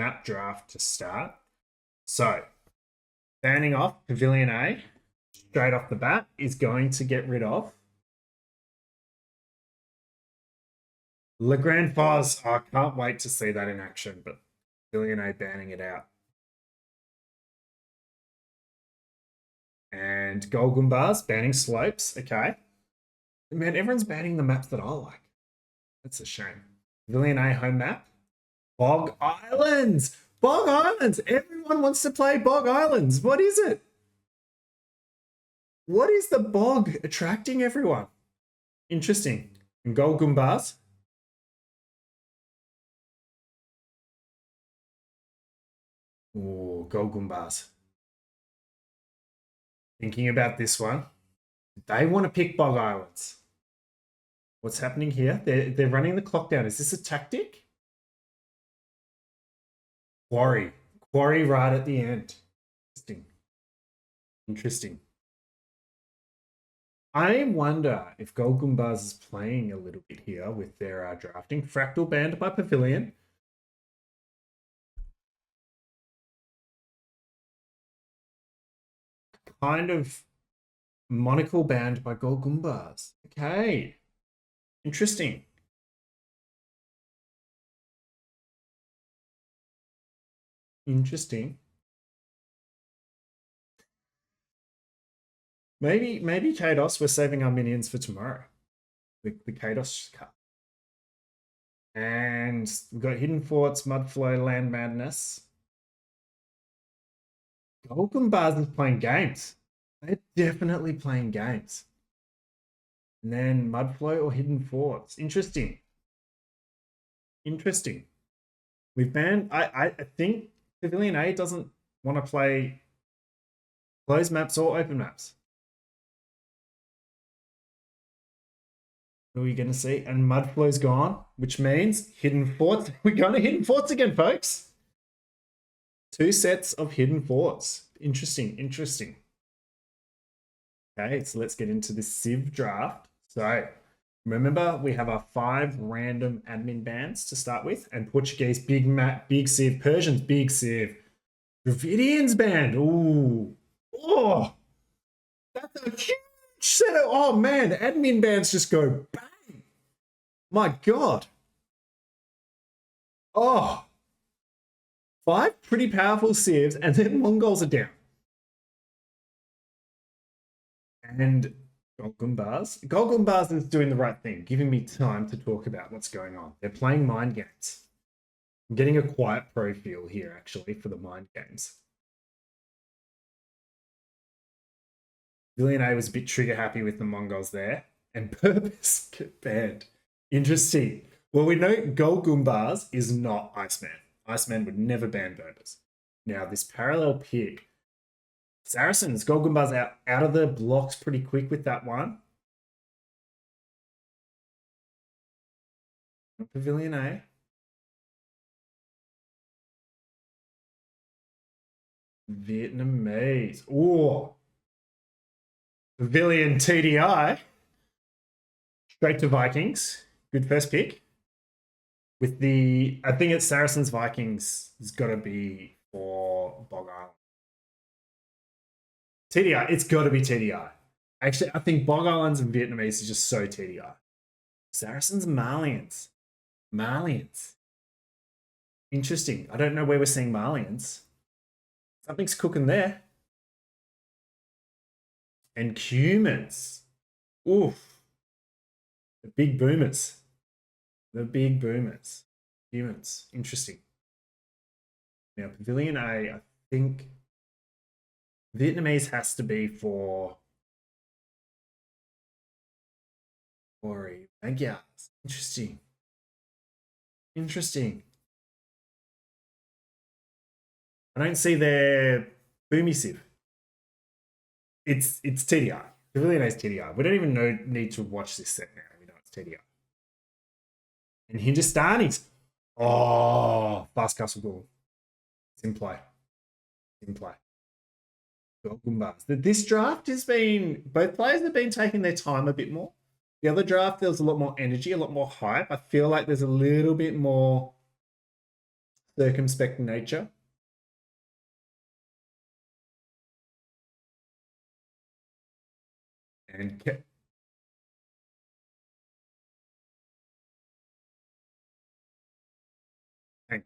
map draft to start. So, banning off Pavilion A straight off the bat is going to get rid of Le Grand Foz. I can't wait to see that in action, but Pavilion A banning it out. And Gol Gumbaz banning slopes. Okay. Man, everyone's banning the maps that I like. That's a shame. Pavilion A home map. Bog Islands. Bog Islands. Everyone wants to play Bog Islands. What is it? What is the bog attracting everyone? Interesting. And Gol Gumbaz. Oh, Gol Gumbaz. Thinking about this one. They want to pick Bog Islands. What's happening here? They're running the clock down. Is this a tactic? Quarry. Quarry right at the end. Interesting. Interesting. I wonder if Gol Gumbaz is playing a little bit here with their drafting. Fractal banned by Pavillion. Kind of monocle banned by Gol Gumbaz. Okay. Interesting. Interesting. Maybe Kados, we're saving our minions for tomorrow. The Kados cut. And we've got Hidden Forts, Mudflow, Land Madness. Gol Gumbaz is playing games. They're definitely playing games. And then Mudflow or Hidden Forts. Interesting. Interesting. We've banned... I think Pavilion A doesn't want to play closed maps or open maps. What are we going to see? And Mudflow's gone, which means Hidden Forts. We're going to Hidden Forts again, folks. 2 sets of Hidden Forts. Interesting, interesting. Okay, so let's get into this Civ draft. So, remember, we have our 5 random admin bans to start with. And Portuguese, big map, big Civ. Persians, big Civ. Dravidians banned. Ooh. Oh. That's a huge set of... Oh, man, the admin bans just go bang. My God. Oh. 5 pretty powerful Civs, and then Mongols are down. And Gol Gumbaz. Gol Gumbaz is doing the right thing, giving me time to talk about what's going on. They're playing mind games. I'm getting a quiet pro feel here, actually, for the mind games. Pavilion A was a bit trigger happy with the Mongols there. And Purpose get banned. Interesting. Well, we know Gol Gumbaz is not Iceman. Iceman would never ban Purpose. Now, this parallel pick. Saracens, Gol Gumbaz out of the blocks pretty quick with that one. Pavilion A. Vietnamese. Oh. Pavillion TDI. Straight to Vikings. Good first pick. With the... I think it's Saracens Vikings has got to be for Bog Island. TDI. It's got to be TDI. Actually, I think Bog Islands and Vietnamese is just so TDI. Saracens Malians. Malians. Interesting. I don't know where we're seeing Malians. Something's cooking there. And Cumans. Oof. The big boomers. The big boomers. Humans. Interesting. Now, Pavilion A, I think Vietnamese has to be for Ori. Yeah. Interesting. Interesting. I don't see their Boomy Civ. It's TDI. Pavilion A is TDI. We don't even need to watch this set now. We know it's TDI. And Hindustanis. Oh, Fast Castle Ghoul. It's in play. It's in play. Gol Gumbaz. This draft has been... Both players have been taking their time a bit more. The other draft, there was a lot more energy, a lot more hype. I feel like there's a little bit more circumspect nature. And hey, hey,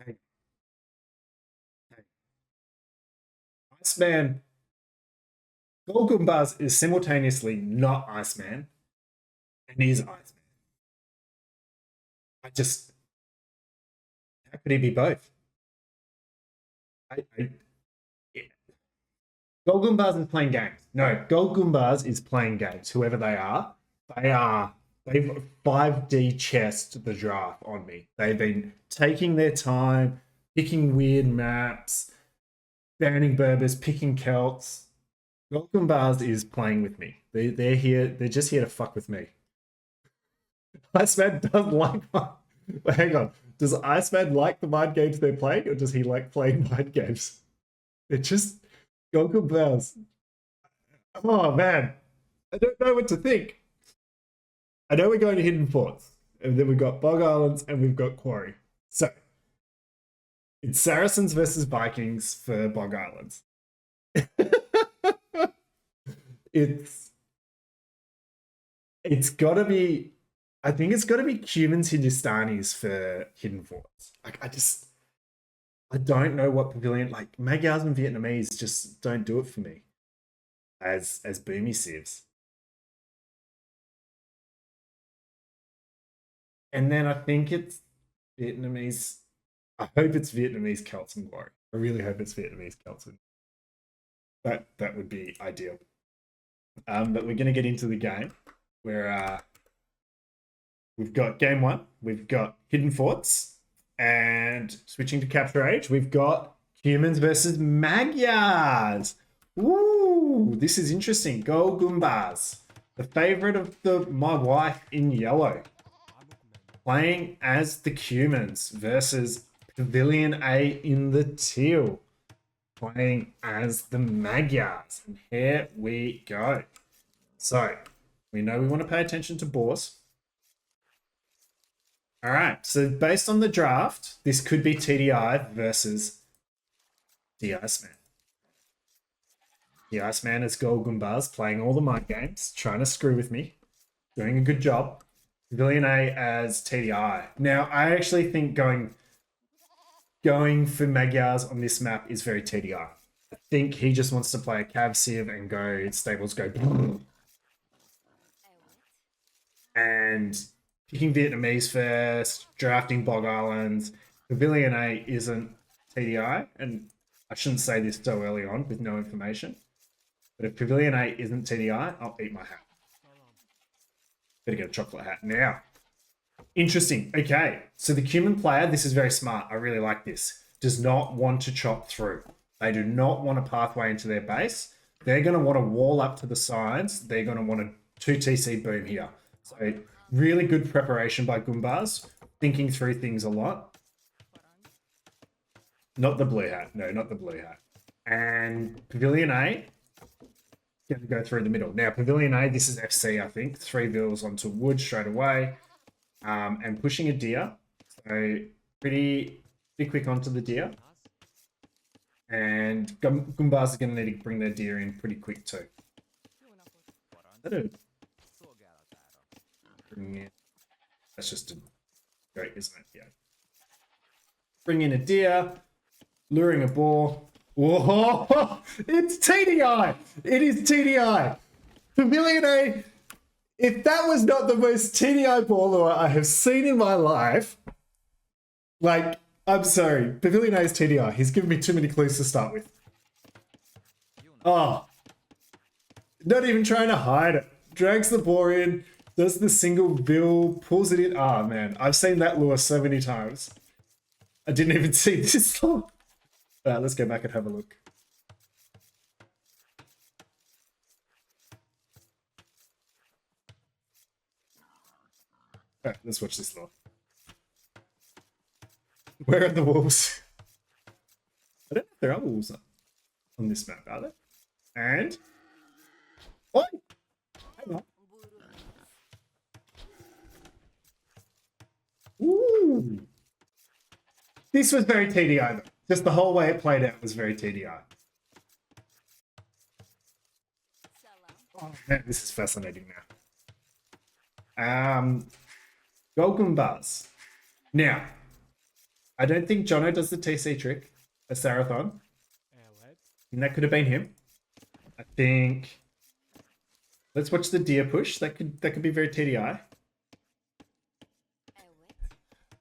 hey. Iceman, Gol Gumbaz is simultaneously not Iceman and is Iceman. I just, how could he be both? Yeah. Gol Gumbaz is playing games. No, Gol Gumbaz is playing games. Whoever they are, they've 5D chessed the draft on me. They've been taking their time, picking weird maps, banning Berbers, picking Celts. Gol Gumbaz is playing with me. They're here. They're just here to fuck with me. Iceman doesn't like. Hang on. Does Iceman like the mind games they're playing, or does he like playing mind games? They're just Gol Gumbaz. Oh man, I don't know what to think. I know we're going to Hidden Forts, and then we've got Bog Islands, and we've got Quarry. So it's Saracens versus Vikings for Bog Islands. it's got to be. I think it's got to be Cumans Hindustanis for Hidden Forts. Like I don't know what Pavillion like. Magyars and Vietnamese just don't do it for me as boomy sieves. And then I think it's Vietnamese. I hope it's Vietnamese Celts and Glory. I really hope it's Vietnamese Celts. That would be ideal. But we're going to get into the game where we've got game one. We've got Hidden Forts, and switching to Capture Age, we've got Humans versus Magyars. Ooh, this is interesting. Gol Gumbaz, the favorite of my wife in yellow, playing as the Cumans versus Pavillion A in the teal, playing as the Magyars. And here we go. So, we know we want to pay attention to boars. All right, so based on the draft, this could be TDI versus the Iceman. The Iceman is Gol Gumbaz, playing all the mind games, trying to screw with me, doing a good job. Pavillion A as TDI. Now, I actually think going for Magyars on this map is very TDI. I think he just wants to play a Cav Civ and go stables go and picking Vietnamese first, drafting Bog Islands. Pavillion A isn't TDI, and I shouldn't say this so early on with no information. But if Pavillion A isn't TDI, I'll eat my hat. Better get a chocolate hat now. Interesting. Okay, so the Cuman player, this is very smart. I really like this. Does not want to chop through. They do not want a pathway into their base. They're going to want to wall up to the sides. They're going to want a 2 TC boom here. So really good preparation by Gumbaz. Thinking through things a lot. Not the blue hat. No, not the blue hat. And Pavillion A going to go through the middle. Now, Pavillion A, this is FC, I think. 3 bills onto wood straight away. And pushing a deer. So pretty quick onto the deer. And Gumbaz is going to need to bring their deer in pretty quick too. That's just a goat, isn't it? Yeah. Bring in a deer, luring a boar. Whoa! It's TDI! It is TDI! Pavillion A, if that was not the most TDI ball lure I have seen in my life, like, I'm sorry, Pavillion A is TDI. He's given me too many clues to start with. Oh. Not even trying to hide it. Drags the boar in, does the single bill, pulls it in. Ah, man, I've seen that lure so many times. I didn't even see this lure. All right, let's go back and have a look. All right, let's watch this lure. Where are the wolves? I don't know if there are wolves on this map, are there? And... Oi! Hang on. Ooh! This was very TDI though. Just the whole way it played out was very TDI. Oh man, this is fascinating now. Gol Gumbaz. Now, I don't think Jono does the TC trick, a Sarathon. And that could have been him. I think. Let's watch the deer push. That could be very TDI.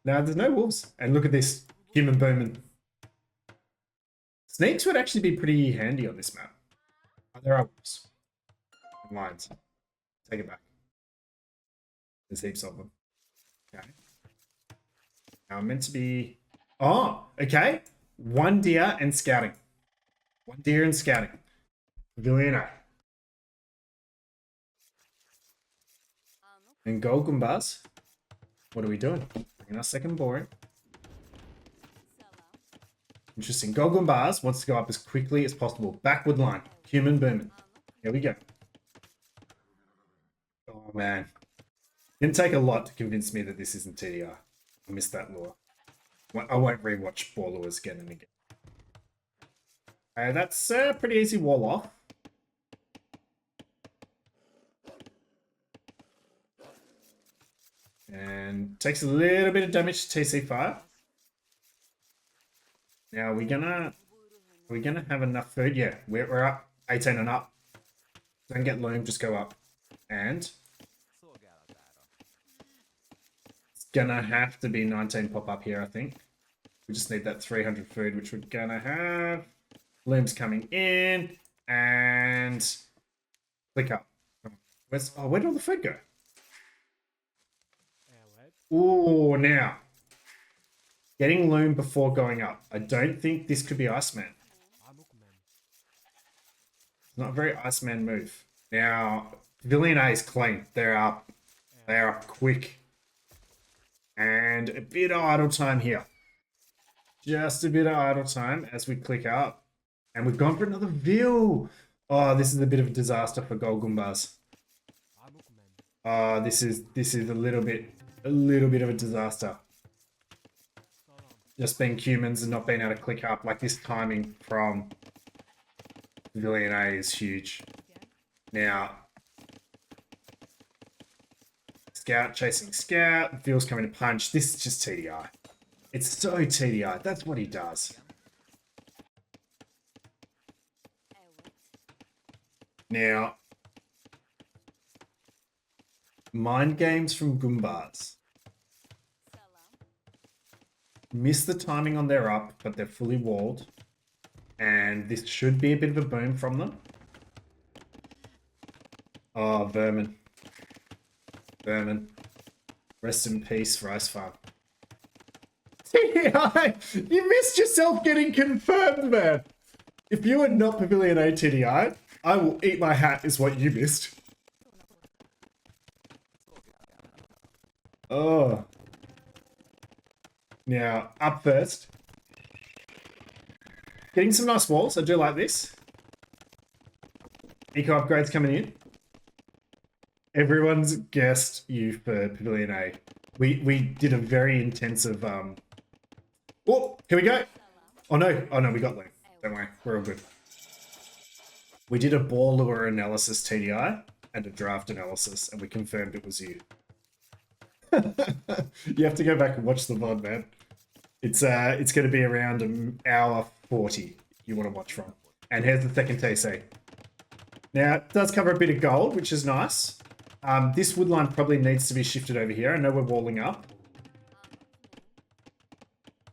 Now there's no wolves. And look at this. Human Bowman. Snakes would actually be pretty handy on this map. Oh, there are wolves. And lions. Take it back. There's heaps of them. Okay. Now I'm meant to be... Oh, okay. 1 deer and scouting. 1 deer and scouting. Pavillion A. And Gol Gumbaz. What are we doing? Bringing our second boring. Interesting. Gol Gumbaz wants to go up as quickly as possible. Backward line. Human booming. Here we go. Oh, man. Didn't take a lot to convince me that this isn't TDR. I missed that lure. I won't rewatch Ball Lures again and again. That's a pretty easy wall off. And takes a little bit of damage to TC5. Now are we gonna have enough food? Yeah, we're up 18 and up. Don't get loom, just go up. And it's gonna have to be 19 pop up here, I think. We just need that 300 food, which we're gonna have. Loom's coming in and click up. Where did all the food go? Oh, now getting loom before going up. I don't think this could be Iceman. It's not a very Iceman move. Now, Pavillion A is clean. They're up. They are up quick. And a bit of idle time here. Just a bit of idle time as we click up. And we've gone for another view. Oh, this is a bit of a disaster for Gol Gumbaz. This is a little bit of a disaster. Just being humans and not being able to click up. Like, this timing from Pavillion A is huge. Now, Scout chasing Scout. Veal's coming to punch. This is just TDI. It's so TDI. That's what he does. Now, mind games from Gumbaz. Miss the timing on their up, but they're fully walled. And this should be a bit of a boom from them. Oh, Vermin. Vermin. Rest in peace, Rice Farm. TDI! You missed yourself getting confirmed, man! If you are not Pavillion A TDI, I will eat my hat is what you missed. Oh. Now, up first. Getting some nice walls. I do like this. Eco upgrades coming in. Everyone's guessed you for Pavillion A. We did a very intensive... Oh, here we go. Oh, no, we got loot. Don't worry. We're all good. We did a ball lure analysis TDI and a draft analysis, and we confirmed it was you. You have to go back and watch the VOD, man. It's going to be around an hour 40 you want to watch from. And here's the second TC. Now, it does cover a bit of gold, which is nice. This woodline probably needs to be shifted over here. I know we're walling up.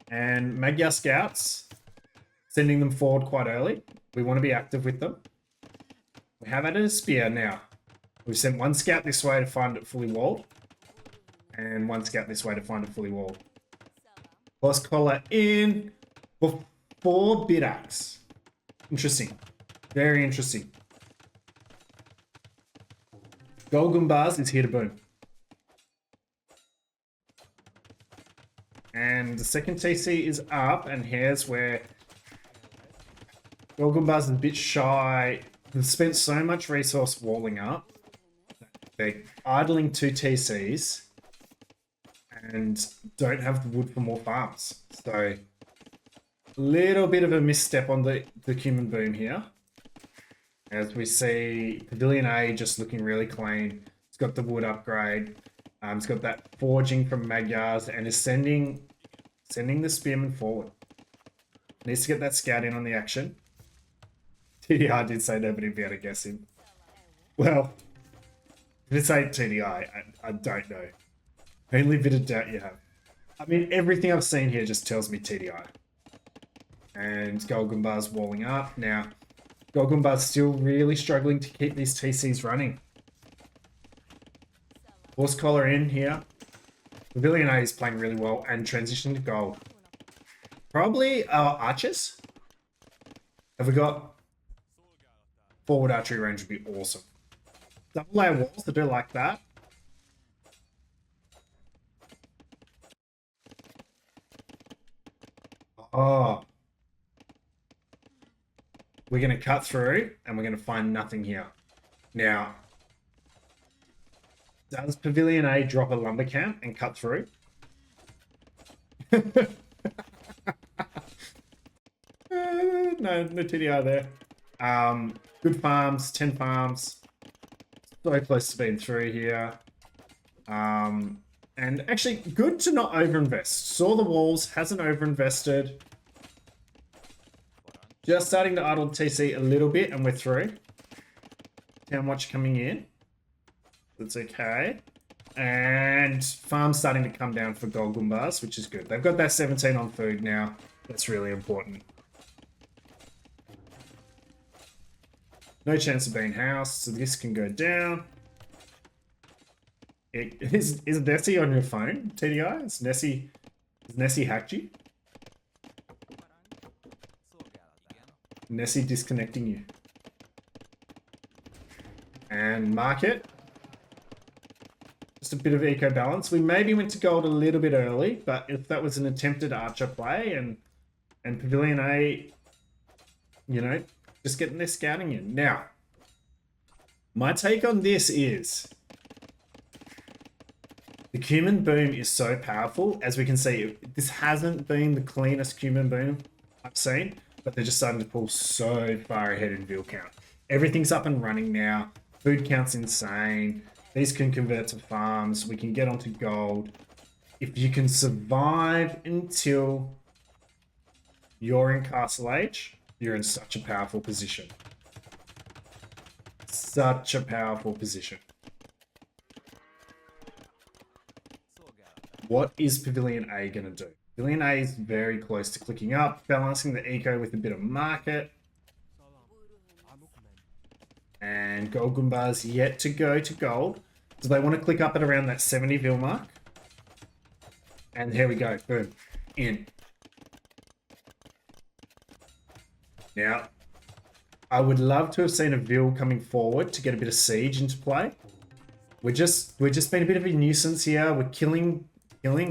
And Magyar Scouts, sending them forward quite early. We want to be active with them. We have added a spear now. We've sent 1 scout this way to find it fully walled. And 1 scout this way to find it fully walled. Boss collar in before Bidax. Interesting. Very interesting. Gol Gumbaz is here to boom. And the second TC is up, and here's where Gol Gumbaz is a bit shy. They've spent so much resource walling up. They're idling 2 TCs. and don't have the wood for more farms. So a little bit of a misstep on the Cumin Boom here. As we see Pavilion A just looking really clean. It's got the wood upgrade. It's got that forging from Magyars and is sending the Spearman forward. Needs to get that scout in on the action. TDI did say nobody would be able to guess him. Well, if it's ain't TDI, I don't know. Only bit of doubt you have. I mean, everything I've seen here just tells me TDI. And Gol Gumbaz walling up. Now, Gol Gumbaz still really struggling to keep these TCs running. Horse collar in here. Pavillion A is playing really well and transitioning to gold. Probably our archers. Have we got forward archery range would be awesome. Double layer walls, I do like that. Oh. We're going to cut through and we're going to find nothing here. Now, does Pavilion A drop a lumber camp and cut through? No TDI there. Good farms, 10 farms. So close to being through here. And actually, good to not overinvest. Saw the walls, hasn't overinvested. Just starting to idle TC a little bit, and we're through. Town watch coming in. That's okay. And farm's starting to come down for Gol Gumbaz, which is good. They've got that 17 on food now. That's really important. No chance of being housed, so this can go down. Is Nessie on your phone, TDI? Has Nessie hacked you? Nessie disconnecting you. And market. Just a bit of eco balance. We maybe went to gold a little bit early, but if that was an attempted archer play and Pavilion A, you know, just getting their scouting in. Now, my take on this is the Cumin Boom is so powerful. As we can see, this hasn't been the cleanest Cumin Boom I've seen, but they're just starting to pull so far ahead in veal count. Everything's up and running now. Food count's insane. These can convert to farms. We can get onto gold. If you can survive until you're in Castle Age, you're in such a powerful position. Such a powerful position. What is Pavilion A going to do? Pavilion A is very close to clicking up, balancing the eco with a bit of market. And Gol Gumbaz yet to go to gold. So they want to click up at around that 70 vil mark. And here we go. Boom. In. Now, I would love to have seen a vil coming forward to get a bit of siege into play. We're just been a bit of a nuisance here. We're killing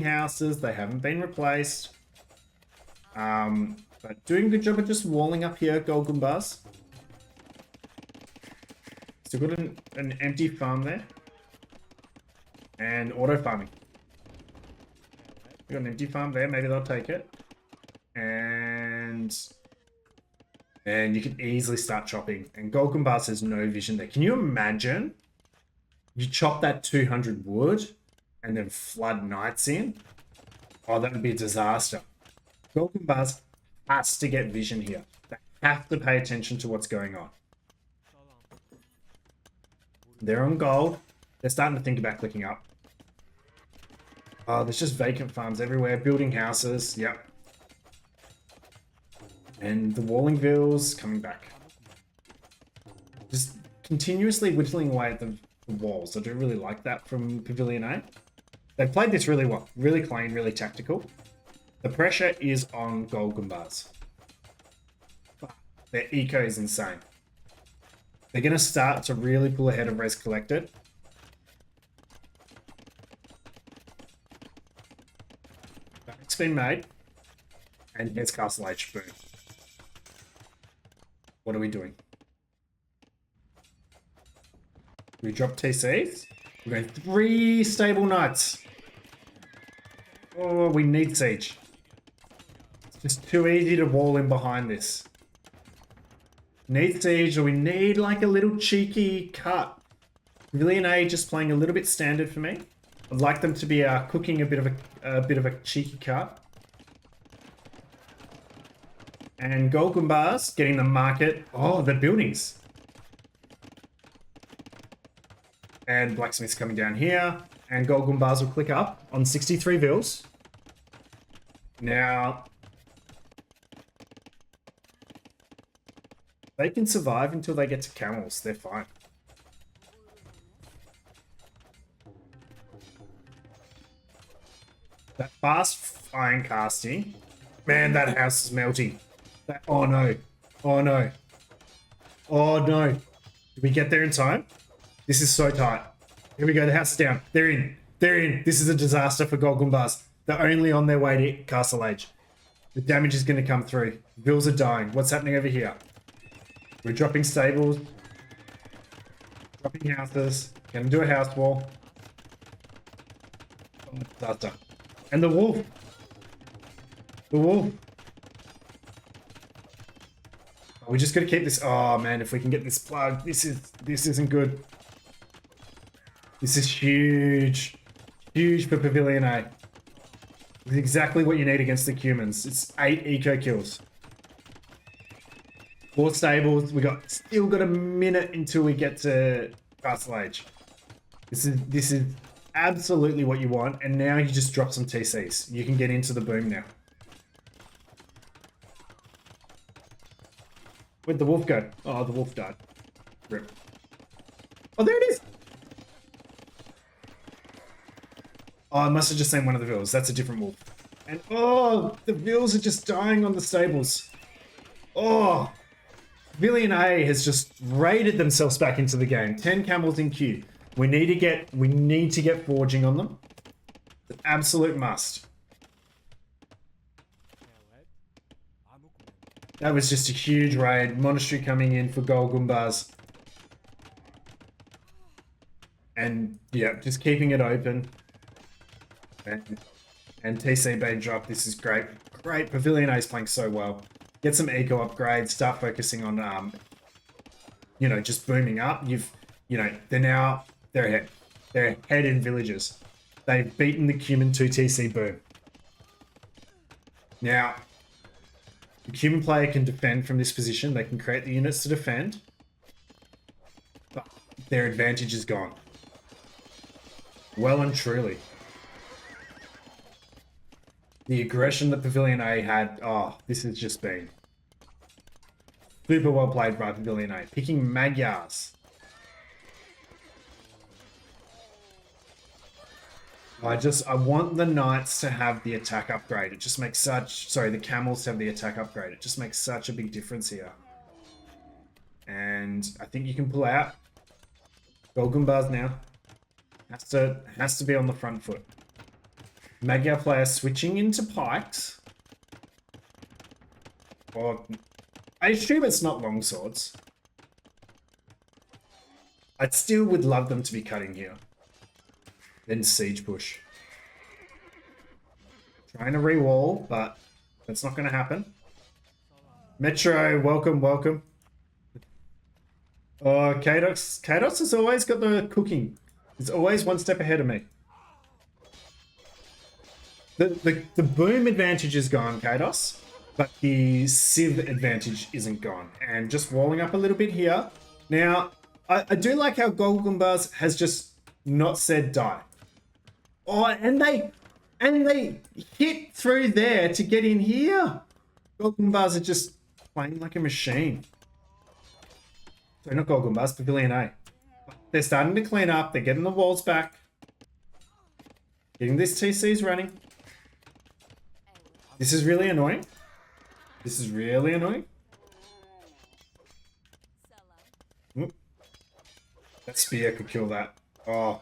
houses. They haven't been replaced. But doing a good job of just walling up here, Gol Gumbaz. Still got an empty farm there. And auto farming. We got an empty farm there. Maybe they'll take it. And you can easily start chopping. And Gol Gumbaz has no vision there. Can you imagine? You chop that 200 wood and then flood knights in. Oh, that would be a disaster. Gol Gumbaz has to get vision here. They have to pay attention to what's going on. They're on gold. They're starting to think about clicking up. Oh, there's just vacant farms everywhere. Building houses. Yep. And the walling vills coming back. Just continuously whittling away at the walls. I do really like that from Pavilion A. They played this really well. Really clean, really tactical. The pressure is on Gol Gumbaz. But their eco is insane. They're going to start to really pull ahead of Res Collected. It's been made. And here's Castle Age. Boom. What are we doing? We drop TCs. We're going 3 stable knights. Oh, we need siege. It's just too easy to wall in behind this. Need siege, or we need like a little cheeky cut. Pavillion A just playing a little bit standard for me. I'd like them to be cooking a bit of a cheeky cut. And Gol Gumbaz getting the market. Oh, the buildings. And Blacksmith's coming down here. And Gol Gumbaz will click up on 63 vils. Now, they can survive until they get to camels. They're fine. That fast iron casting. Man, that house is melting. Oh no. Oh no. Oh no. Did we get there in time? This is so tight. Here we go. The house is down. They're in. They're in. This is a disaster for Gol Gumbaz. They're only on their way to Castle Age. The damage is going to come through. Vils are dying. What's happening over here? We're dropping stables. Dropping houses. Gonna do a house wall. Oh, disaster. And the wolf. The wolf. Oh, we just gotta keep this. Oh man, if we can get this plug, this isn't good. This is huge. Huge for Pavillion A. It's exactly what you need against the humans. It's 8 eco kills. 4 stables. Still got a minute until we get to Castle Age. This is absolutely what you want. And now you just drop some TCs. You can get into the boom now. Where'd the wolf go? Oh, the wolf died. Rip. Oh, there it is. Oh, I must have just seen one of the vills. That's a different wolf. And oh, the vills are just dying on the stables. Oh, Pavillion A has just raided themselves back into the game. 10 camels in queue. We need to get forging on them. It's an absolute must. That was just a huge raid. Monastery coming in for Gol Gumbaz. And yeah, just keeping it open. And TC being dropped. This is great. Great. Pavillion A is playing so well. Get some eco upgrades. Start focusing on, just booming up. They're ahead. They're ahead in villages. They've beaten the Cumin 2 TC boom. Now, the Cumin player can defend from this position. They can create the units to defend. But their advantage is gone. Well and truly. The aggression that Pavillion A had, this has just been super well played by Pavillion A. Picking Magyars. I want the knights to have the attack upgrade. It just makes the camels to have the attack upgrade. It just makes such a big difference here. And I think you can pull out. Gol Gumbaz now. Has to be on the front foot. Magyar player switching into pikes. Or I assume it's not long swords. I still would love them to be cutting here. Then siege push. Trying to re-wall, but that's not going to happen. Metro, welcome, welcome. Oh, Kados has always got the cooking. He's always one step ahead of me. The boom advantage is gone, Kados, but the Civ advantage isn't gone. And just walling up a little bit here. Now, I do like how Gol Gumbaz has just not said die. Oh, and they hit through there to get in here. Gol Gumbaz are just playing like a machine. Sorry, not Gol Gumbaz, Pavillion A. They're starting to clean up. They're getting the walls back. Getting these TCs running. This is really annoying. This is really annoying. Oop. That spear could kill that. Oh.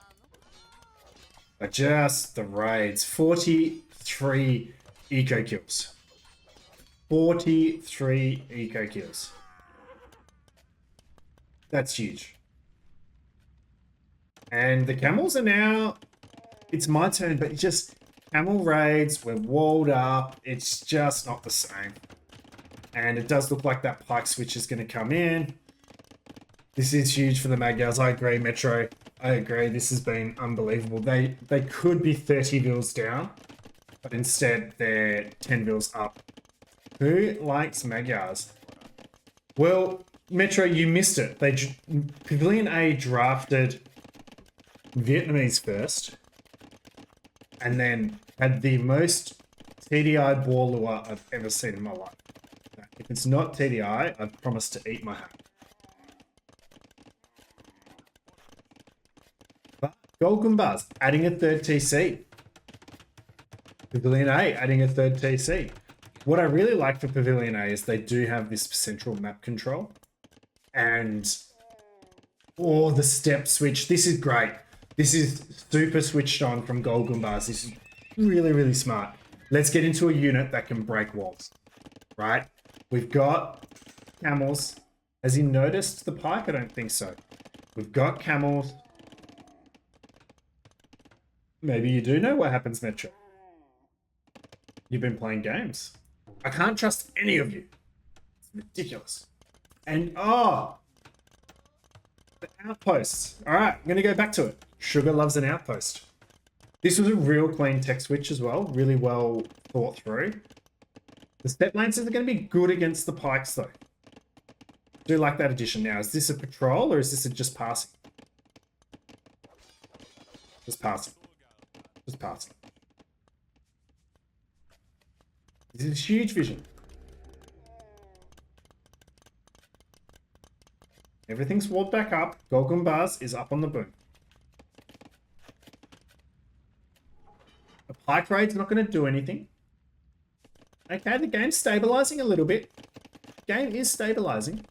But just the raids. 43 eco kills. 43 eco kills. That's huge. And the camels are now... It's my turn, but just... camel raids, we're walled up. It's just not the same. And it does look like that pike switch is going to come in. This is huge for the Magyars. I agree, Metro. I agree. This has been unbelievable. They could be 30 vils down, but instead they're 10 vils up. Who likes Magyars? Well, Metro, you missed it. Pavillion A drafted Vietnamese first, and then had the most TDI ball lure I've ever seen in my life. If it's not TDI, I've promised to eat my hat. But Gol Gumbaz adding a third TC. Pavillion A adding a third TC. What I really like for Pavillion A is they do have this central map control. And, oh, the step switch. This is great. This is super switched on from Gol Gumbaz. This is really, really smart. Let's get into a unit that can break walls, right? We've got camels. Has he noticed the pike? I don't think so. We've got camels. Maybe you do know what happens, Metro. You've been playing games. I can't trust any of you. It's ridiculous. And, oh, the outposts. All right, I'm going to go back to it. Sugar loves an outpost. This was a real clean tech switch as well. Really well thought through. The step lancers are going to be good against the pikes, though. I do like that addition now. Is this a patrol or is this a just passing? Just passing. Just passing. This is huge vision. Everything's walled back up. Gol Gumbaz is up on the boom. A pike raid's not going to do anything. Okay, the game's stabilizing a little bit. Game is stabilizing.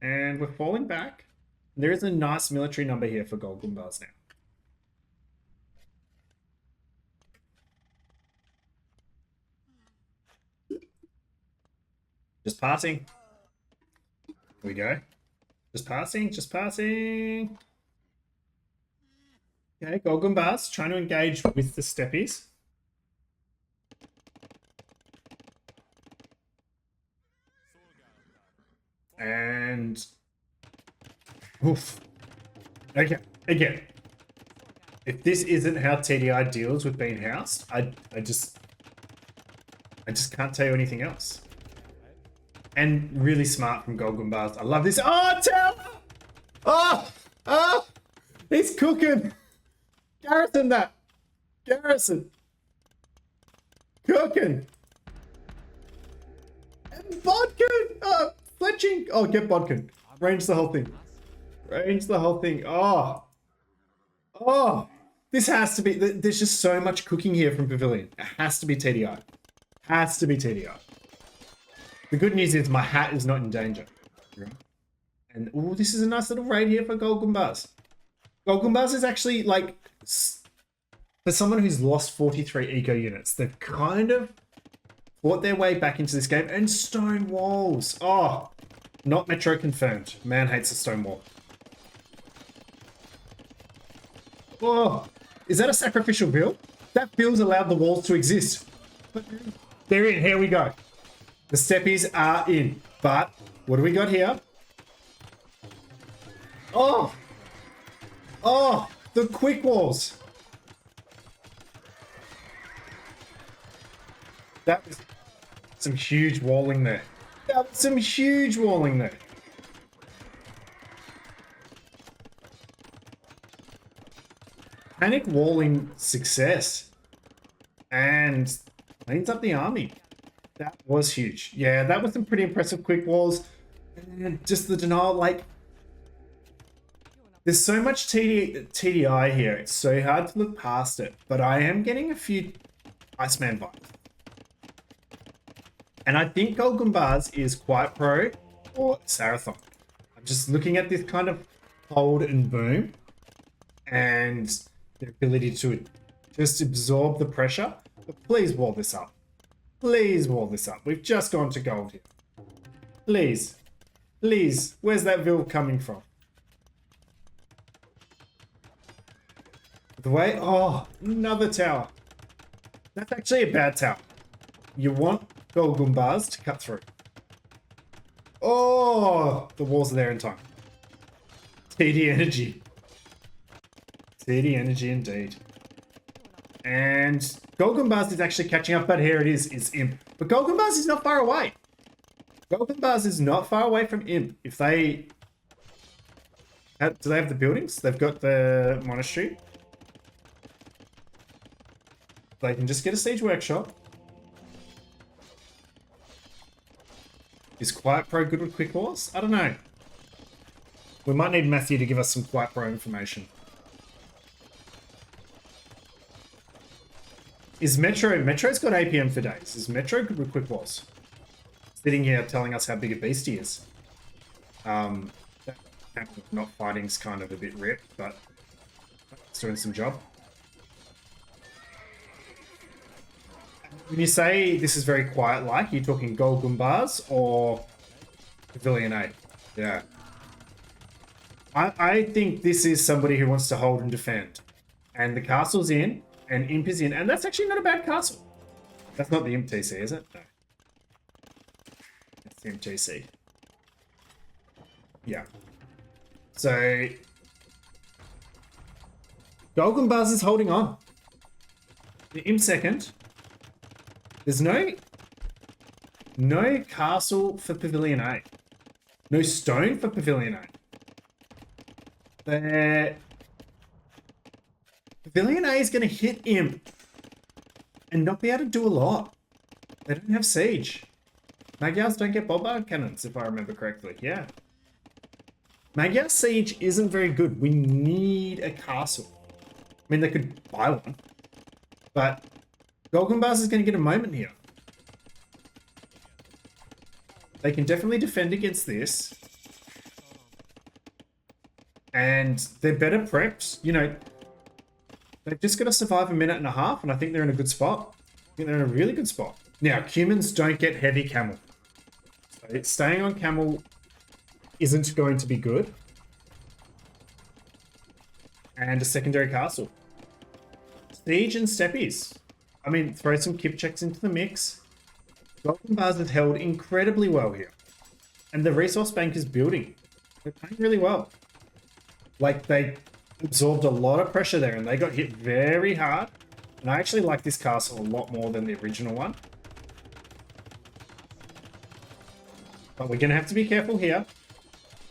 And we're falling back. There is a nice military number here for Gol Gumbaz now. Just passing. Here we go. Just passing, just passing. Okay, Gol Gumbaz trying to engage with the steppies. And oof. Okay, again. If this isn't how TDI deals with being housed, I just can't tell you anything else. And really smart from Gol Gumbaz. I love this. Oh, tell! Oh! He's cooking. Garrison that. Garrison. Cooking. And Bodkin. Oh, fletching. Oh, get Bodkin. Range the whole thing. Range the whole thing. Oh. Oh. This has to be. There's just so much cooking here from Pavillion. It has to be TDI. Has to be TDI. The good news is my hat is not in danger. And, oh, this is a nice little raid here for Gol Gumbaz. Gol Gumbaz is actually, like, for someone who's lost 43 eco units, they've kind of fought their way back into this game. And stone walls. Oh, not Metro confirmed. Man hates a stone wall. Oh, is that a sacrificial bill? That bill's allowed the walls to exist. But they're in. Here we go. The steppies are in. But what do we got here? Oh! Oh! The quick walls! That was some huge walling there. That was some huge walling there. Panic walling success. And cleans up the army. That was huge. Yeah, that was some pretty impressive quick walls. And just the denial, like, there's so much TDI here. It's so hard to look past it. But I am getting a few Iceman vibes. And I think Gol Gumbaz is quite pro or Sarathon. I'm just looking at this kind of hold and boom. And the ability to just absorb the pressure. But please wall this up. Please wall this up. We've just gone to gold here. Please. Please. Where's that Vil coming from? The way... Oh, another tower. That's actually a bad tower. You want Gol Gumbaz to cut through. Oh, the walls are there in time. TD energy. TD energy indeed. And Gol Gumbaz is actually catching up, but here it is Imp. But Gol Gumbaz is not far away. Gol Gumbaz is not far away from Imp. If they... Do they have the buildings? They've got the monastery. They can just get a siege workshop. Is Quiet Pro good with Quick Wars? I don't know. We might need Matthew to give us some Quiet Pro information. Is Metro... Metro's got APM for days. Is Metro good with Quick Wars? Sitting here telling us how big a beast he is. Not fighting's kind of a bit ripped, but it's doing some job. When you say this is very quiet-like, you're talking Gol Gumbaz or Pavillion 8? Yeah. I think this is somebody who wants to hold and defend. And the castle's in, and Imp is in, and that's actually not a bad castle. That's not the Imp TC, is it? No. It's the Imp TC. Yeah. So... Gol Gumbaz is holding on. The Imp second... There's no castle for Pavillion 8. No stone for Pavillion 8. Pavillion 8 is going to hit Imp and not be able to do a lot. They don't have siege. Magyars don't get bombard cannons, if I remember correctly. Yeah. Magyar siege isn't very good. We need a castle. I mean, they could buy one. But... Gol Gumbaz is going to get a moment here. They can definitely defend against this. And they're better prepped. You know, they've just got to survive a minute and a half, and I think they're in a good spot. I think they're in a really good spot. Now, humans don't get heavy camel. So staying on camel isn't going to be good. And a secondary castle. Siege and steppies. I mean, throw some kip checks into the mix. Gol Gumbaz has held incredibly well here. And the resource bank is building. They're playing really well. Like, they absorbed a lot of pressure there and they got hit very hard. And I actually like this castle a lot more than the original one. But we're going to have to be careful here.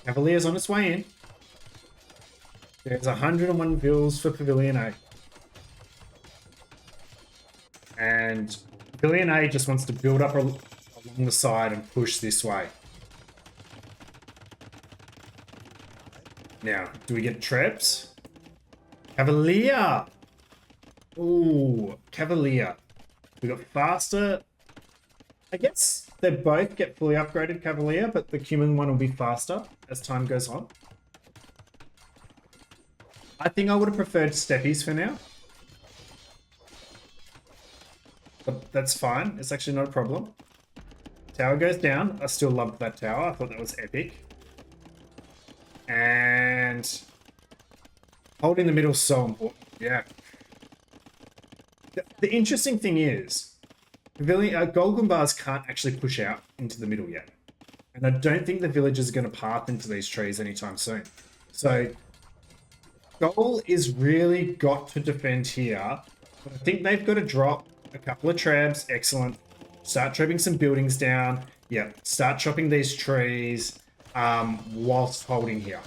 Cavalier's on its way in. There's 101 vills for Pavillion 8. And Pavillion 8 just wants to build up along the side and push this way. Now, do we get traps? Cavalier! Ooh, Cavalier. We got faster. I guess they both get fully upgraded Cavalier, but the human one will be faster as time goes on. I think I would have preferred steppies for now. But that's fine. It's actually not a problem. Tower goes down. I still loved that tower. I thought that was epic. And holding the middle is so important. Yeah. The interesting thing is, Gol Gumbaz can't actually push out into the middle yet. And I don't think the villagers are going to path into these trees anytime soon. So, Gol is really got to defend here. But I think they've got to drop a couple of trebs. Excellent. Start trapping some buildings down. Yeah, start chopping these trees whilst holding here.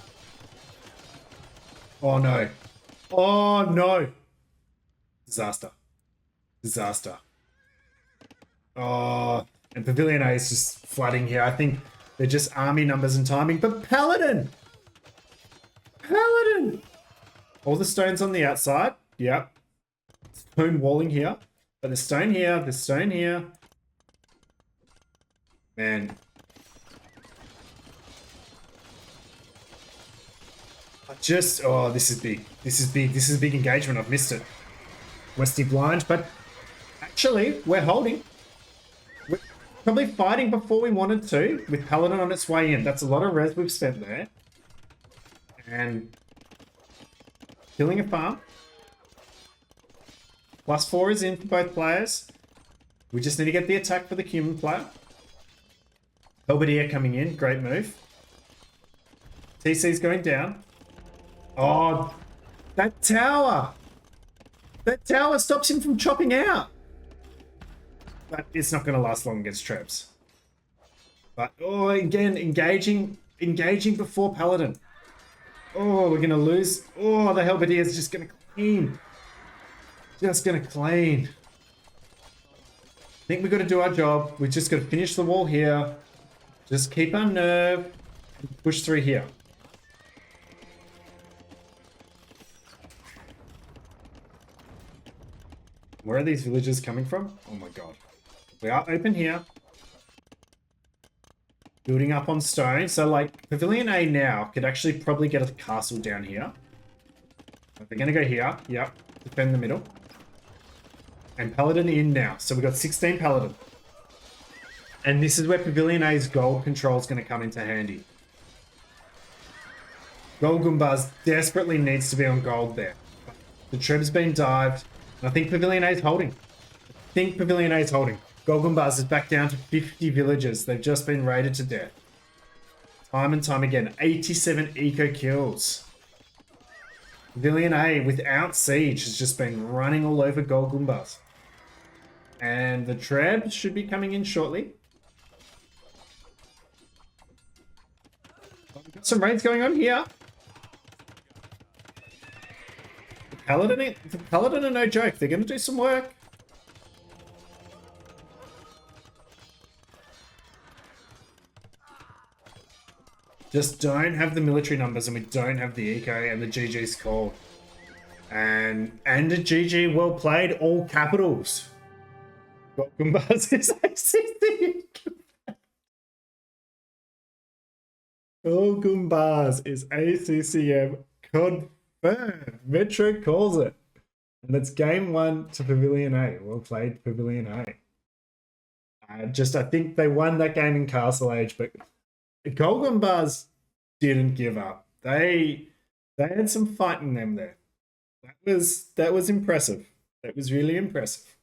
Oh no. Oh no. Disaster. Disaster. Oh, and Pavillion 8 is just flooding here. I think they're just army numbers and timing. But Paladin! Paladin! All the stones on the outside. Yep. Stone walling here. But there's stone here. There's stone here. Man. Oh, this is big. This is big. This is a big engagement. I've missed it. Westy blind, but actually, we're holding. We're probably fighting before we wanted to, with Paladin on its way in. That's a lot of res we've spent there. And killing a farm. +4 is in for both players. We just need to get the attack for the human player. Belvedere coming in. Great move. TC's going down. Oh, that tower! That tower stops him from chopping out. But it's not going to last long against Trebs. But, oh, again, engaging before Paladin. Oh, we're going to lose. Oh, the Halberdier is just going to clean. Just going to clean. I think we've got to do our job. We've just got to finish the wall here. Just keep our nerve. And push through here. Where are these villagers coming from? Oh my god. We are open here. Building up on stone. So, like, Pavilion A now could actually probably get a castle down here. They're going to go here. Yep. Defend the middle. And Paladin in now. So we've got 16 Paladin. And this is where Pavilion A's gold control is going to come into handy. Gol Gumbaz desperately needs to be on gold there. The Treb's been dived. I think Pavilion A is holding. Gol Gumbaz is back down to 50 villagers. They've just been raided to death. Time and time again. 87 eco kills. Pavilion A, without siege, has just been running all over Gol Gumbaz. And the Treb should be coming in shortly. We've got some raids going on here. The Paladin are no joke. They're going to do some work. Just don't have the military numbers, and we don't have the eco, and the GG's called. And a GG, well played, all capitals. Gol Gumbaz is ACCM. Gol Gumbaz is ACCM confirmed. Metro calls it. And that's game 1 to Pavilion A. Well played, Pavilion A. I think they won that game in Castle Age, but Gol Gumbaz didn't give up. They had some fight in them there. That was impressive. That was really impressive.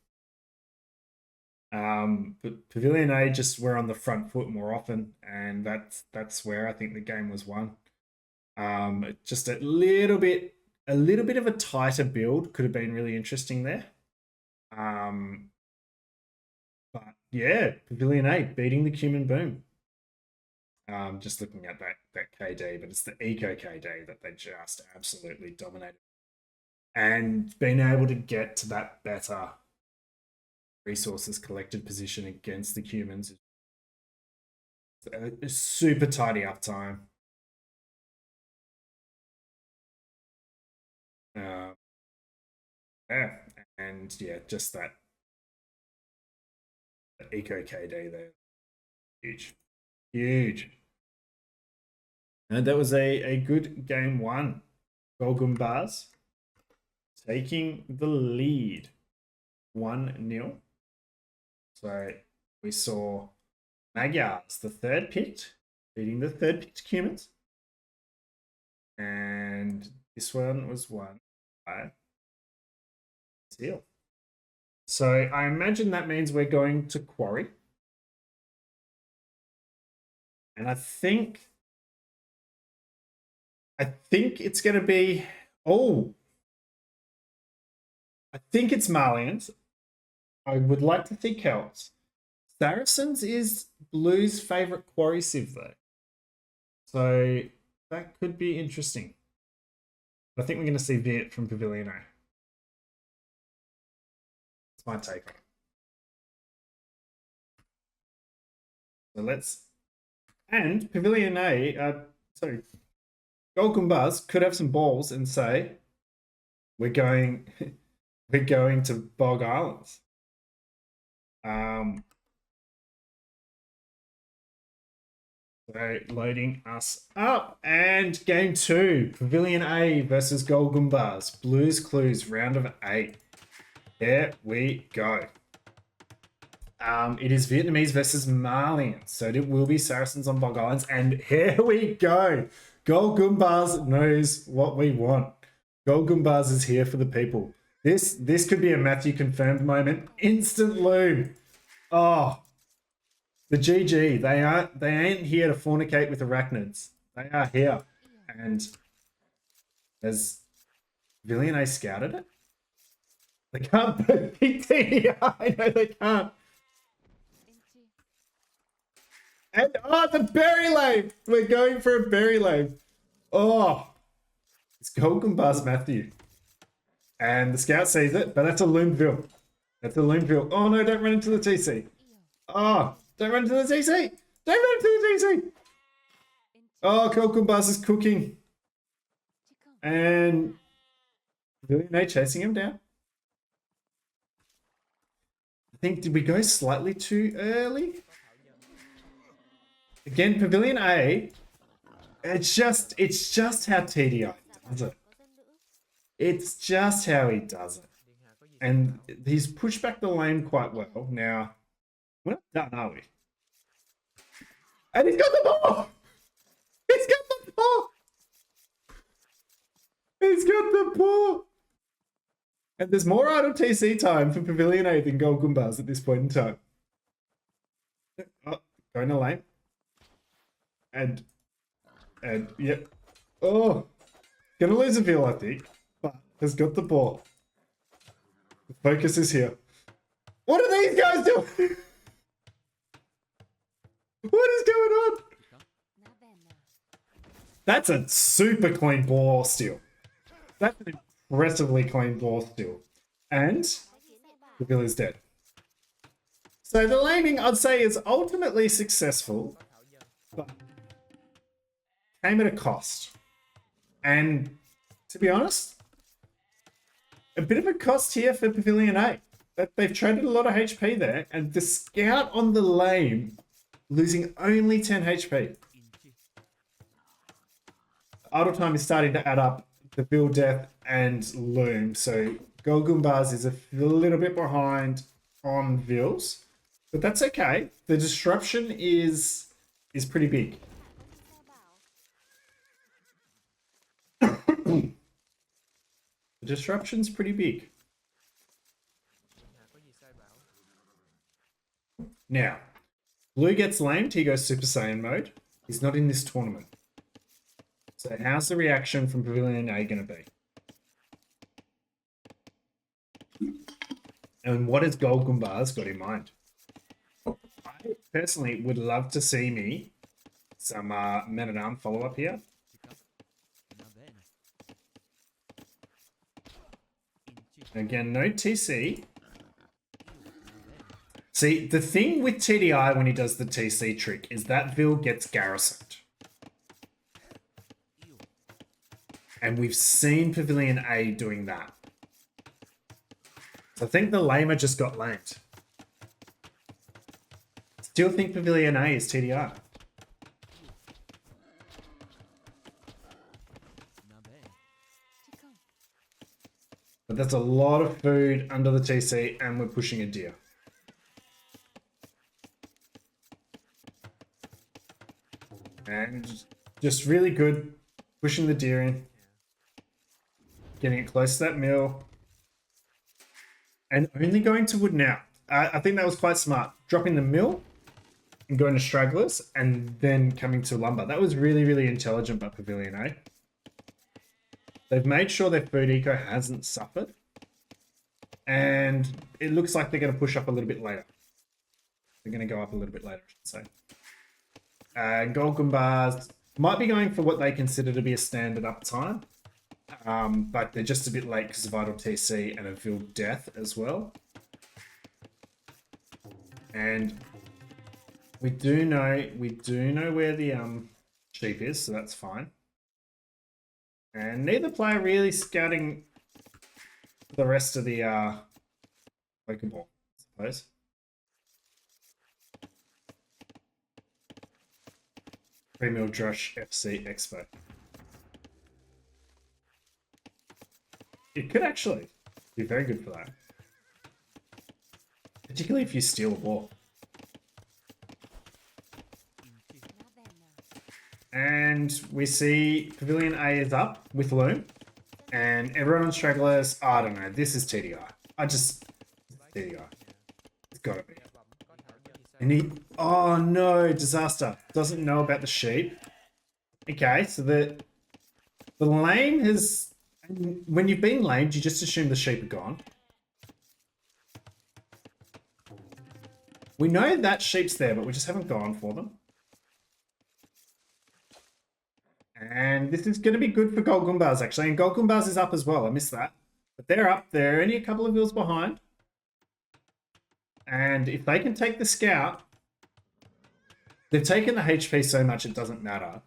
But Pavilion A just were on the front foot more often, and that's where I think the game was won. Just a little bit of a tighter build could have been really interesting there. But yeah, Pavilion A beating the Cumin Boom. Just looking at that KD, but it's the eco KD that they just absolutely dominated. And being able to get to that better resources collected position against the humans is a super tidy uptime. Yeah, and yeah, just that eco KD there, huge. And that was a good game 1. Gol Gumbaz taking the lead 1-0. So we saw Magyars, the 3rd picked, beating the 3rd picked humans. And this one was won by Seal. So I imagine that means we're going to Quarry. And I think it's going to be... Oh! I think it's Marlians. I would like to think Celts. Saracens is Blue's favourite Quarry Civ, though. So that could be interesting. I think we're going to see Viet from Pavilion A. That's my take on it. So let's... And Pavilion A, sorry, Gol Gumbaz could have some balls and say, we're going to Bog Islands. So loading us up, and game 2, Pavilion A versus Gol Gumbaz, Blues Clues, round of 8. There we go. It is Vietnamese versus Malians, so it will be Saracens on Bog Islands, and here we go. Gol Gumbaz knows what we want. Gol Gumbaz is here for the people. This could be a Matthew confirmed moment. Instant loom. Oh, the GG. They ain't here to fornicate with arachnids. They are here. And has Pavillion A scouted it? They can't beat TDI. No, they can't. And oh, the berry lane. We're going for a berry lane. Oh, it's Gol Gumbaz Matthew. And the scout sees it, but that's a Loomville. That's a Loomville. Oh no, don't run into the TC. Oh, don't run into the TC. Don't run into the TC. Oh, Gol Gumbaz is cooking. And Pavillion A chasing him down. I think, did we go slightly too early? Again, Pavillion A, it's just how TDI does it. It's just how he does it. And he's pushed back the lane quite well. Now, we're not done, are we? And he's got the ball! He's got the ball! He's got the ball! And there's more idle TC time for Pavillion A than Gol Gumbaz at this point in time. Oh, going to lane. And yep. Oh, gonna lose a feel, I think. But has got the ball. The focus is here. What are these guys doing? What is going on? That's a super clean ball steal. That's an impressively clean ball steal. And the bill is dead. So the laning, I'd say, is ultimately successful, but came at a cost. And to be honest, a bit of a cost here for Pavillion A. That they've traded a lot of HP there, and the scout on the lane losing only 10 HP. Idle time is starting to add up. The build death and loom. So Gol Gumbaz is a little bit behind on Vils, but that's okay. The disruption is pretty big. The disruption's pretty big. Now, Blue gets lamed, he goes Super Saiyan mode. He's not in this tournament. So how's the reaction from Pavillion A going to be? And what has Gol Gumbaz got in mind? I personally would love to see me some Men-at-Arm follow-up here. Again, no TC. See, the thing with TDI when he does the TC trick is that Vil gets garrisoned. And we've seen Pavillion A doing that. So I think the lamer just got lamed. Still think Pavillion A is TDI. But that's a lot of food under the TC and we're pushing a deer. And just really good pushing the deer in. Getting it close to that mill. And only going to wood now. I think that was quite smart. Dropping the mill and going to stragglers and then coming to lumber. That was really, really intelligent by Pavillion A. They've made sure their food eco hasn't suffered. And it looks like they're going to push up a little bit later. They're going to go up a little bit later, I should say. Gol Gumbaz might be going for what they consider to be a standard uptime. But they're just a bit late because of idle TC and a Vil death as well. And we do know where the sheep is, so that's fine. And neither player really scouting the rest of the Pokeball, I suppose. Premium Drush FC Expo. It could actually be very good for that. Particularly if you steal a ball. And we see Pavillion A is up with Loom. And everyone on stragglers, I don't know. This is TDI. TDI. It's got to be. And he, oh no, disaster. Doesn't know about the sheep. Okay, so the lame has, when you've been lamed, you just assume the sheep are gone. We know that sheep's there, but we just haven't gone for them. And this is going to be good for Gol Gumbaz, actually. And Gol Gumbaz is up as well. I missed that. But they're up. They're only a couple of wheels behind. And if they can take the scout, they've taken the HP so much it doesn't matter.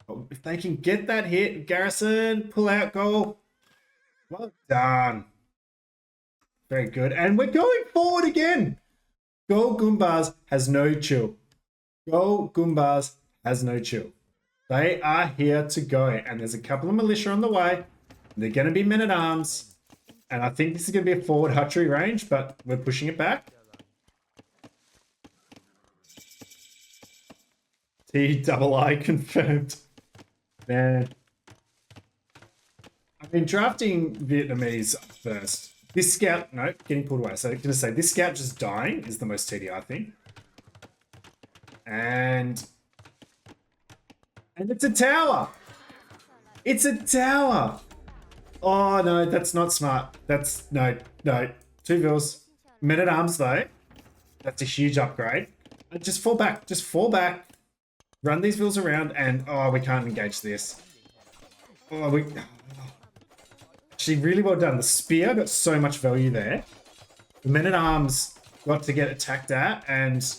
But if they can get that hit, Garrison, pull out goal. Well done. Very good. And we're going forward again. Gol Gumbaz has no chill. Gol Gumbaz has no chill. They are here to go. And there's a couple of militia on the way. They're going to be men-at-arms. And I think this is going to be a forward archery range, but we're pushing it back. TII confirmed. Man. I've been drafting Vietnamese first. This scout, no, getting pulled away. So I'm going to say this scout just dying is the most TDI thing. And it's a tower. It's a tower. Oh, no, that's not smart. That's, no. 2 vills. Men-at-arms, though. That's a huge upgrade. Just fall back. Just fall back. Run these vills around and, oh, we can't engage this. Oh, actually, really well done. The spear got so much value there. The men-at-arms got to get attacked at, and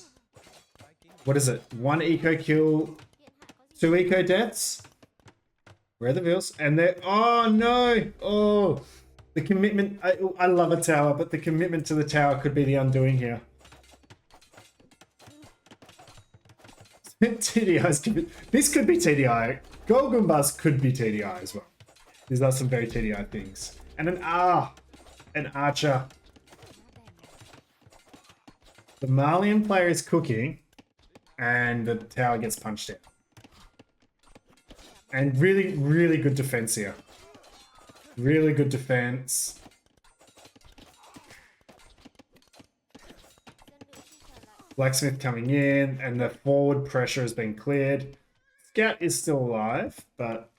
what is it? 1 eco kill, 2 eco deaths. Where are the vills? And they're, oh no! Oh, the commitment. I love a tower, but the commitment to the tower could be the undoing here. TDI's this could be TDI. Gol Gumbaz could be TDI as well. These are some very TDI things. And an archer. The Malian player is cooking, and the tower gets punched out. And really, really good defense here. Really good defense. Blacksmith coming in, and the forward pressure has been cleared. Scout is still alive, but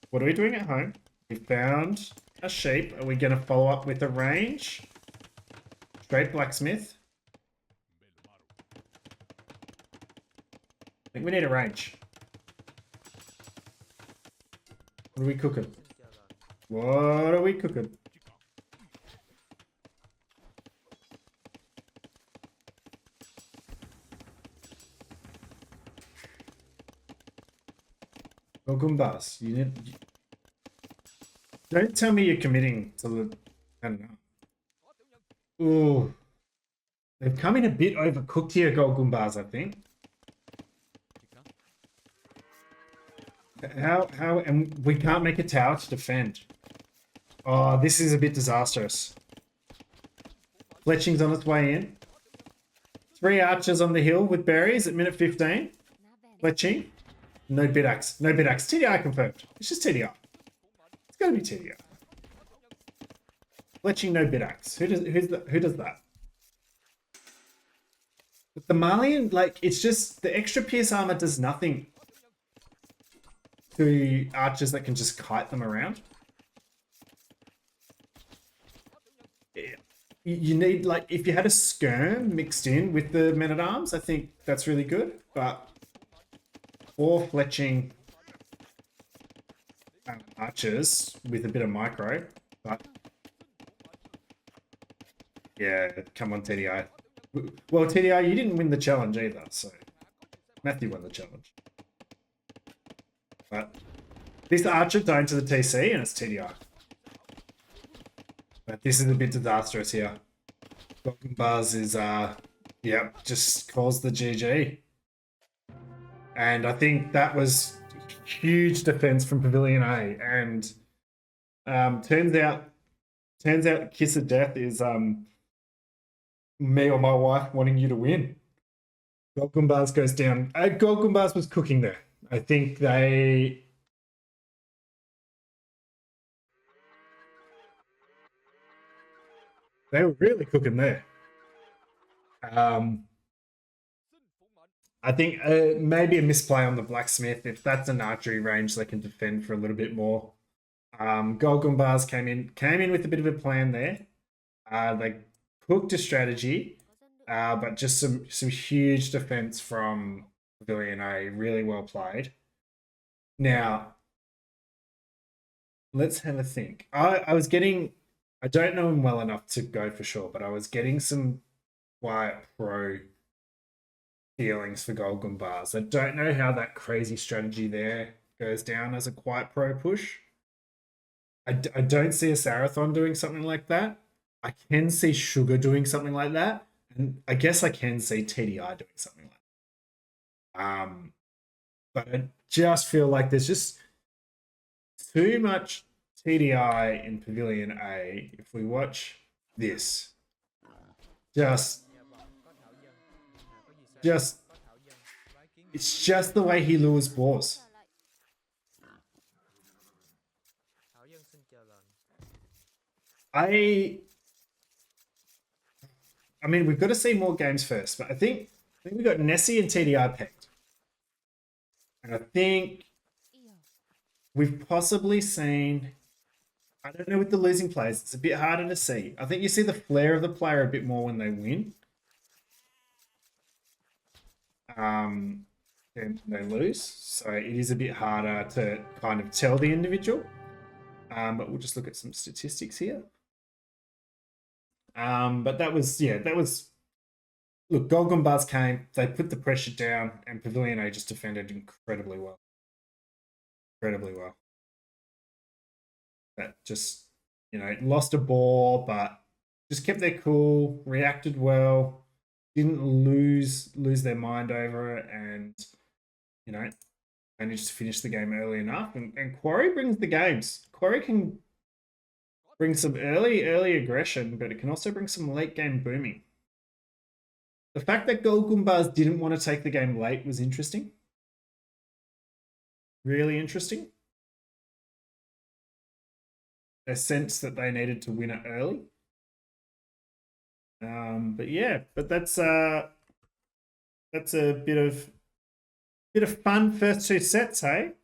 what are we doing at home? We found a sheep. Are we going to follow up with a range? Straight blacksmith. I think we need a range. What are we cooking? What are we cooking? Gol Gumbaz, you need. Don't tell me you're committing to the. I don't know. Ooh, they've come in a bit overcooked here, Gol Gumbaz. I think. How, and we can't make a tower to defend. Oh, this is a bit disastrous. Fletching's on its way in. 3 archers on the hill with berries at minute 15. Fletching. No bid axe. No bid axe. TDI confirmed. It's just TDI. It's gotta be TDI. Fletching, no bid axe. Who does that? But the Malian, like, it's just the extra pierce armor does nothing to archers that can just kite them around. You need, like, if you had a skirm mixed in with the men-at-arms, I think that's really good. But 4 fletching archers with a bit of micro, but yeah, come on, TDI. Well, TDI, you didn't win the challenge either, so Matthew won the challenge. But this archer died to the TC and it's TDI. But this is a bit disastrous here. Gol Gumbaz is, yeah, just calls the GG. And I think that was huge defense from Pavillion A. And turns out kiss of death is me or my wife wanting you to win. Gol Gumbaz goes down. Gol Gumbaz was cooking there. I think they They were really cooking there. I think maybe a misplay on the blacksmith. If that's an archery range, they can defend for a little bit more. Gol Gumbaz came in with a bit of a plan there. They cooked a strategy, but just some huge defense from Pavillion A. Really well played. Now, let's have a think. I was getting, I don't know him well enough to go for sure, but I was getting some quiet pro feelings for Gol Gumbaz. I don't know how that crazy strategy there goes down as a quiet pro push. I don't see a Sarathon doing something like that. I can see Sugar doing something like that. And I guess I can see TDI doing something like that. But I just feel like there's just too much TDI in Pavillion A. If we watch this, just it's just the way he lures boars. I mean, we've got to see more games first, but I think we got Nessie and TDI pegged. And I think we've possibly seen, I don't know with the losing players, it's a bit harder to see. I think you see the flair of the player a bit more when they win. Than they lose. So it is a bit harder to kind of tell the individual. But we'll just look at some statistics here. But that was, look, Gol Gumbaz came, they put the pressure down, and Pavillion A just defended incredibly well. Incredibly well. That just, lost a ball, but just kept their cool, reacted well, didn't lose their mind over it, and, managed to finish the game early enough. And Quarry brings the games. Quarry can bring some early aggression, but it can also bring some late game booming. The fact that Gol Gumbaz didn't want to take the game late was interesting. Really interesting. A sense that they needed to win it early. But that's a bit of fun first two sets, hey?